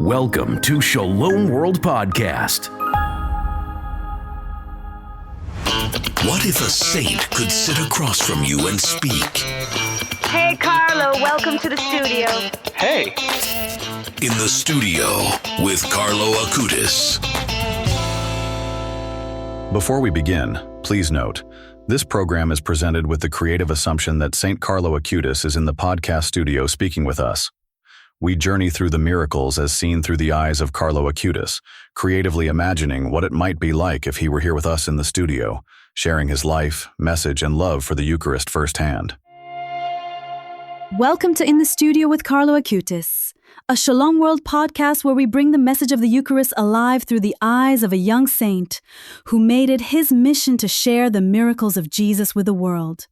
Welcome to Shalom World Podcast. What if a saint could sit across from you and speak? Hey, Carlo, welcome to the studio. Hey! In the studio with Carlo Acutis. Before we begin, please note, this program is presented with the creative assumption that Saint Carlo Acutis is in the podcast studio speaking with us. We journey through the miracles as seen through the eyes of Carlo Acutis, creatively imagining what it might be like if he were here with us in the studio, sharing his life, message, and love for the Eucharist firsthand. Welcome to In the Studio with Carlo Acutis, a Shalom World podcast where we bring the message of the Eucharist alive through the eyes of a young saint who made it his mission to share the miracles of Jesus with the world.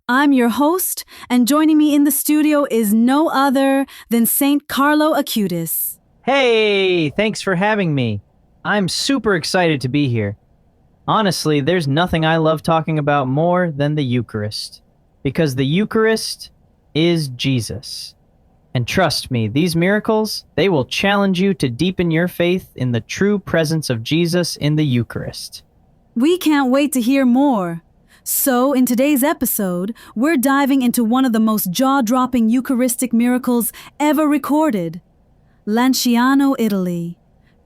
I'm your host, and joining me in the studio is no other than Saint Carlo Acutis. Hey, thanks for having me. I'm super excited to be here. Honestly, there's nothing I love talking about more than the Eucharist, because the Eucharist is Jesus. And trust me, these miracles, they will challenge you to deepen your faith in the true presence of Jesus in the Eucharist. We can't wait to hear more. So, in today's episode, we're diving into one of the most jaw-dropping Eucharistic miracles ever recorded. Lanciano, Italy.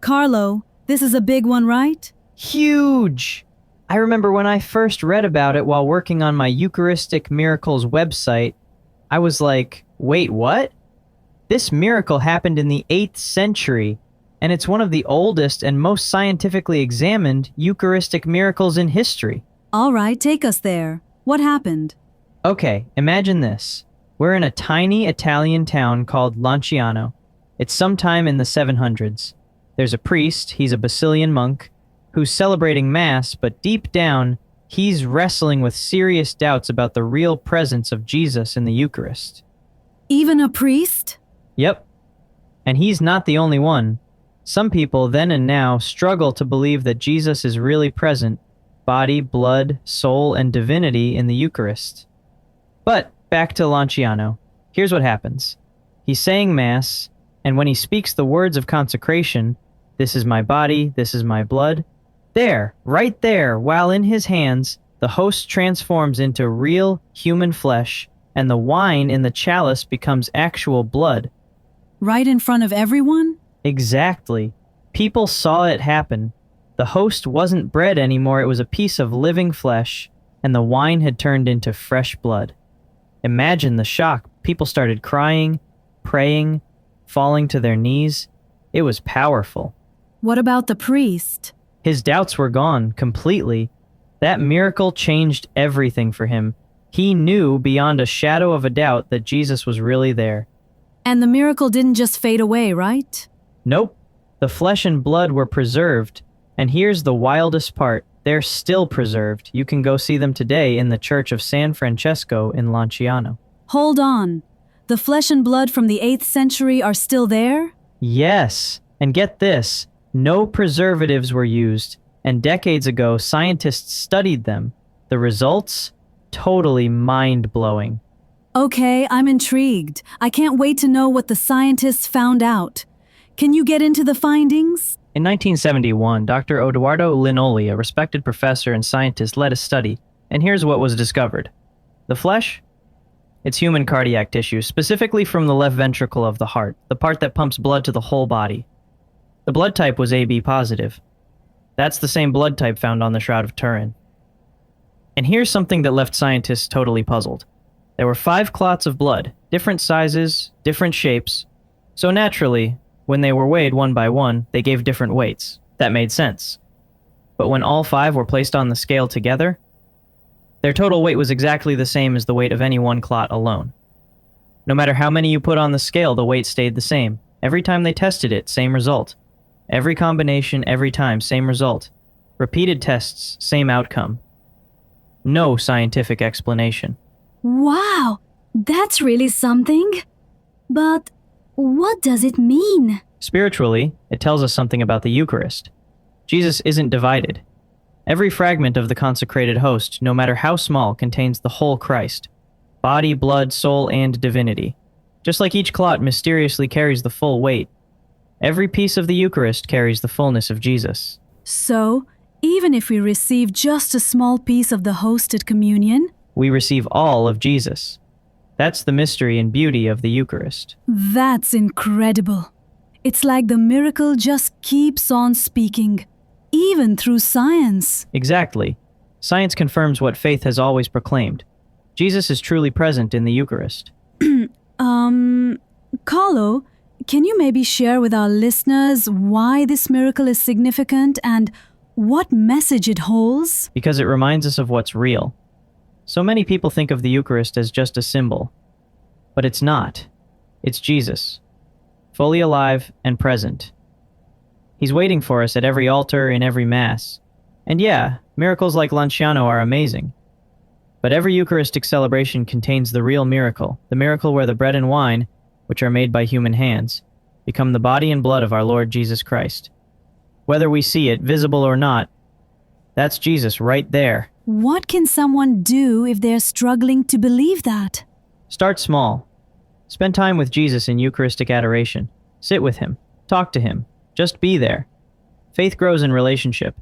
Carlo, this is a big one, right? Huge! I remember when I first read about it while working on my Eucharistic Miracles website, I was like, wait, what? This miracle happened in the 8th century, and it's one of the oldest and most scientifically examined Eucharistic miracles in history. All right, take us there. What happened? Okay, imagine this. We're in a tiny Italian town called Lanciano. It's sometime in the 700s. There's a priest, he's a Basilian monk, who's celebrating Mass, but deep down, he's wrestling with serious doubts about the real presence of Jesus in the Eucharist. Even a priest? Yep. And he's not the only one. Some people then and now struggle to believe that Jesus is really present, body, blood, soul, and divinity in the Eucharist. But back to Lanciano. Here's what happens. He's saying Mass, and when he speaks the words of consecration, "This is my body, this is my blood," there, right there, while in his hands, the host transforms into real human flesh, and the wine in the chalice becomes actual blood. Right in front of everyone? Exactly. People saw it happen. The host wasn't bread anymore, it was a piece of living flesh, and the wine had turned into fresh blood. Imagine the shock. People started crying, praying, falling to their knees. It was powerful. What about the priest? His doubts were gone completely. That miracle changed everything for him. He knew beyond a shadow of a doubt that Jesus was really there. And the miracle didn't just fade away, right? Nope. The flesh and blood were preserved. And here's the wildest part. They're still preserved. You can go see them today in the Church of San Francesco in Lanciano. Hold on. The flesh and blood from the 8th century are still there? Yes. And get this. No preservatives were used. And decades ago, scientists studied them. The results? Totally mind-blowing. Okay, I'm intrigued. I can't wait to know what the scientists found out. Can you get into the findings? In 1971, Dr. Odoardo Linoli, a respected professor and scientist, led a study, and here's what was discovered. The flesh? It's human cardiac tissue, specifically from the left ventricle of the heart, the part that pumps blood to the whole body. The blood type was AB positive. That's the same blood type found on the Shroud of Turin. And here's something that left scientists totally puzzled. There were 5 clots of blood, different sizes, different shapes, so naturally, when they were weighed one by one, they gave different weights. That made sense. But when all 5 were placed on the scale together, their total weight was exactly the same as the weight of any one clot alone. No matter how many you put on the scale, the weight stayed the same. Every time they tested it, same result. Every combination, every time, same result. Repeated tests, same outcome. No scientific explanation. Wow, that's really something. But what does it mean? Spiritually, it tells us something about the Eucharist. Jesus isn't divided. Every fragment of the consecrated host, no matter how small, contains the whole Christ. Body, blood, soul, and divinity. Just like each clot mysteriously carries the full weight. Every piece of the Eucharist carries the fullness of Jesus. So, even if we receive just a small piece of the hosted communion, We receive all of Jesus. That's the mystery and beauty of the Eucharist. that's incredible. It's like the miracle just keeps on speaking, even through science. Exactly. Science confirms what faith has always proclaimed. Jesus is truly present in the Eucharist. Carlo, can you maybe share with our listeners why this miracle is significant and what message it holds? Because it reminds us of what's real. So many people think of the Eucharist as just a symbol. But it's not. It's Jesus, fully alive and present. He's waiting for us at every altar, in every Mass. And yeah, miracles like Lanciano are amazing. But every Eucharistic celebration contains the real miracle, the miracle where the bread and wine, which are made by human hands, become the body and blood of our Lord Jesus Christ. Whether we see it, visible or not, that's Jesus right there. What can someone do if they're struggling to believe that? Start small. Spend time with Jesus in Eucharistic adoration. Sit with him. Talk to him. Just be there. Faith grows in relationship.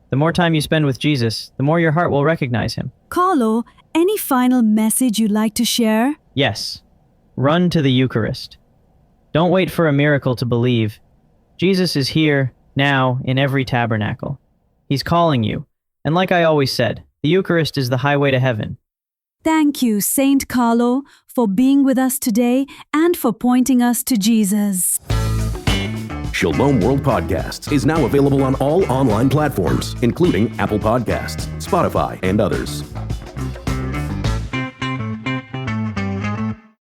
The more time you spend with Jesus, the more your heart will recognize him. Carlo, any final message you'd like to share? Yes. Run to the Eucharist. Don't wait for a miracle to believe. Jesus is here, now, in every tabernacle. He's calling you. And like I always said, the Eucharist is the highway to heaven. Thank you, Saint Carlo, for being with us today and for pointing us to Jesus. Shalom World Podcasts is now available on all online platforms, including Apple Podcasts, Spotify, and others.